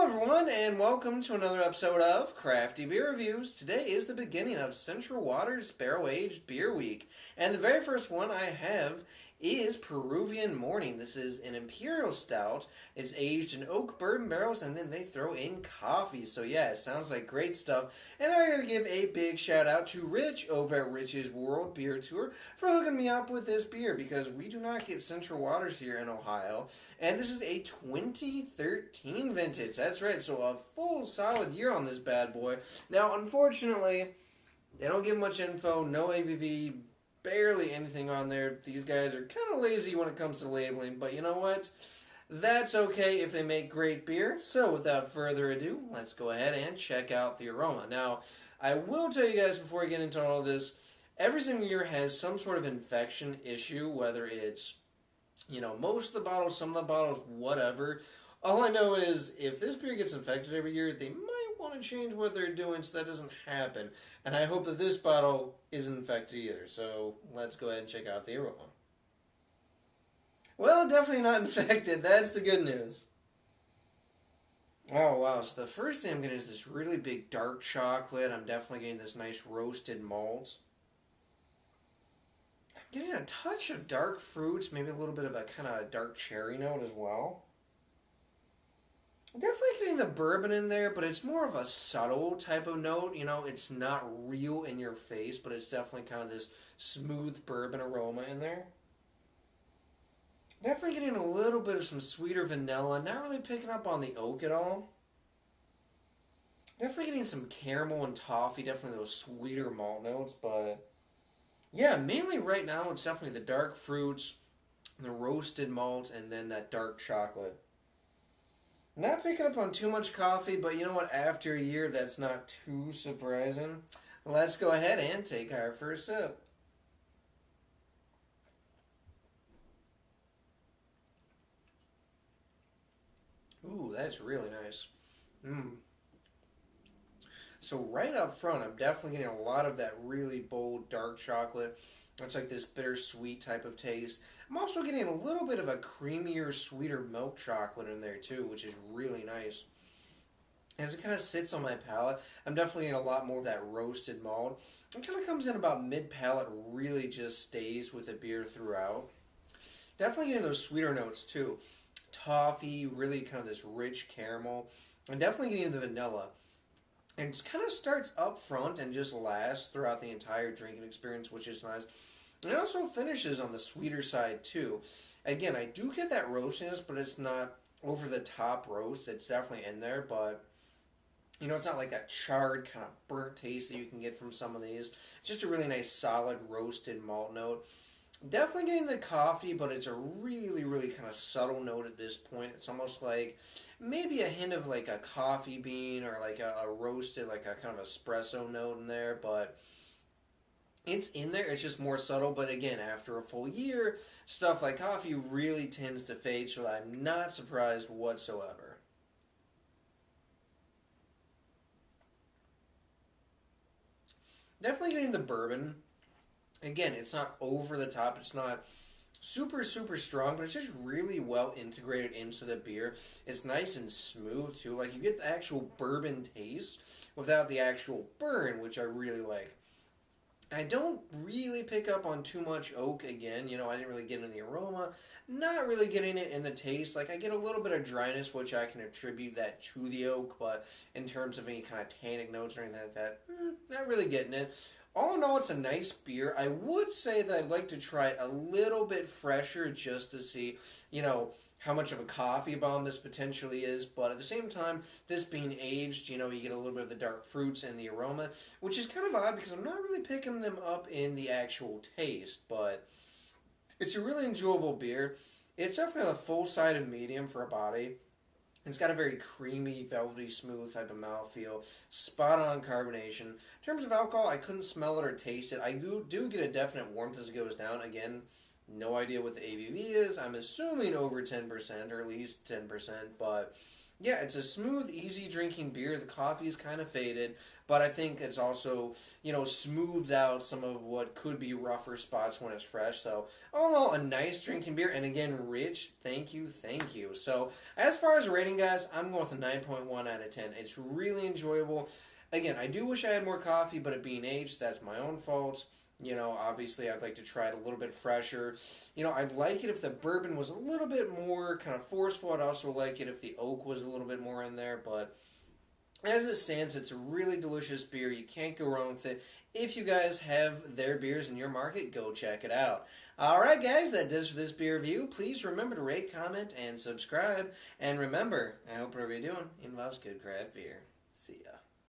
everyone, and welcome to another episode of Crafty Beer Reviews. Today is the beginning of Central Waters Barrel Aged Beer Week, and the very first one I have is Peruvian Morning. This is an Imperial Stout. It's aged in oak bourbon barrels, and then they throw in coffee. So yeah, it sounds like great stuff. And I gotta give a big shout out to Rich over at Rich's World Beer Tour for hooking me up with this beer, because we do not get Central Waters here in Ohio. And this is a 2013 vintage. That's right, so a full solid year on this bad boy. Now, unfortunately, they don't give much info, no ABV, barely anything on there. These guys are kind of lazy when it comes to labeling, but you know what? That's okay if they make great beer. So without further ado, let's go ahead and check out the aroma. Now, I will tell you guys before I get into all this, every single year has some sort of infection issue, whether it's, most of the bottles, some of the bottles, whatever. All I know is if this beer gets infected every year, they might want to change what they're doing so that doesn't happen. And I hope that this bottle isn't infected either. So let's go ahead and check out the aroma. Well, definitely not infected. That's the good news. Oh, wow. So the first thing I'm getting is this really big dark chocolate. I'm definitely getting this nice roasted malt. I'm getting a touch of dark fruits, maybe a little bit of a kind of dark cherry note as well. Definitely getting the bourbon in there, but it's more of a subtle type of note. It's not real in your face, but it's definitely kind of this smooth bourbon aroma in there. Definitely getting a little bit of some sweeter vanilla, not really picking up on the oak at all. Definitely getting some caramel and toffee, definitely those sweeter malt notes, but yeah, mainly right now it's definitely the dark fruits, the roasted malt, and then that dark chocolate. Not picking up on too much coffee, but you know what? After a year, that's not too surprising. Let's go ahead and take our first sip. Ooh, that's really nice. Mmm. So right up front, I'm definitely getting a lot of that really bold dark chocolate. It's like this bittersweet type of taste. I'm also getting a little bit of a creamier, sweeter milk chocolate in there too, which is really nice. As it kind of sits on my palate, I'm definitely getting a lot more of that roasted malt. It kind of comes in about mid-palate, really just stays with the beer throughout. Definitely getting those sweeter notes too. Toffee, really kind of this rich caramel. And definitely getting the vanilla. And it kind of starts up front and just lasts throughout the entire drinking experience, which is nice. And it also finishes on the sweeter side too. Again, I do get that roastiness, but it's not over the top roast. It's definitely in there, but it's not like that charred kind of burnt taste that you can get from some of these. It's just a really nice solid roasted malt note. Definitely getting the coffee, but it's a really, really kind of subtle note at this point. It's almost like maybe a hint of like a coffee bean or like a roasted, like a kind of espresso note in there, but it's in there. It's just more subtle. But again, after a full year, stuff like coffee really tends to fade, so I'm not surprised whatsoever. Definitely getting the bourbon. Again, it's not over the top. It's not super, super strong, but it's just really well integrated into the beer. It's nice and smooth, too. Like, you get the actual bourbon taste without the actual burn, which I really like. I don't really pick up on too much oak again. I didn't really get in the aroma. Not really getting it in the taste. Like, I get a little bit of dryness, which I can attribute that to the oak, but in terms of any kind of tannic notes or anything like that, not really getting it. All in all, it's a nice beer. I would say that I'd like to try it a little bit fresher just to see, how much of a coffee bomb this potentially is. But at the same time, this being aged, you get a little bit of the dark fruits and the aroma, which is kind of odd because I'm not really picking them up in the actual taste. But it's a really enjoyable beer. It's definitely a full-sided medium for a body. It's got a very creamy, velvety, smooth type of mouthfeel. Spot on carbonation. In terms of alcohol, I couldn't smell it or taste it. I do get a definite warmth as it goes down. Again, no idea what the ABV is. I'm assuming over 10%, or at least 10%, but Yeah, it's a smooth, easy drinking beer. The coffee is kind of faded, but I think it's also, smoothed out some of what could be rougher spots when it's fresh. So, all in all, a nice drinking beer, and again, rich. Thank you, thank you. So, as far as rating, guys, I'm going with a 9.1 out of 10. It's really enjoyable. Again, I do wish I had more coffee, but it being aged, that's my own fault. Obviously, I'd like to try it a little bit fresher. I'd like it if the bourbon was a little bit more kind of forceful. I'd also like it if the oak was a little bit more in there. But as it stands, it's a really delicious beer. You can't go wrong with it. If you guys have their beers in your market, go check it out. All right, guys, that does for this beer review. Please remember to rate, comment, and subscribe. And remember, I hope whatever you're doing involves good craft beer. See ya.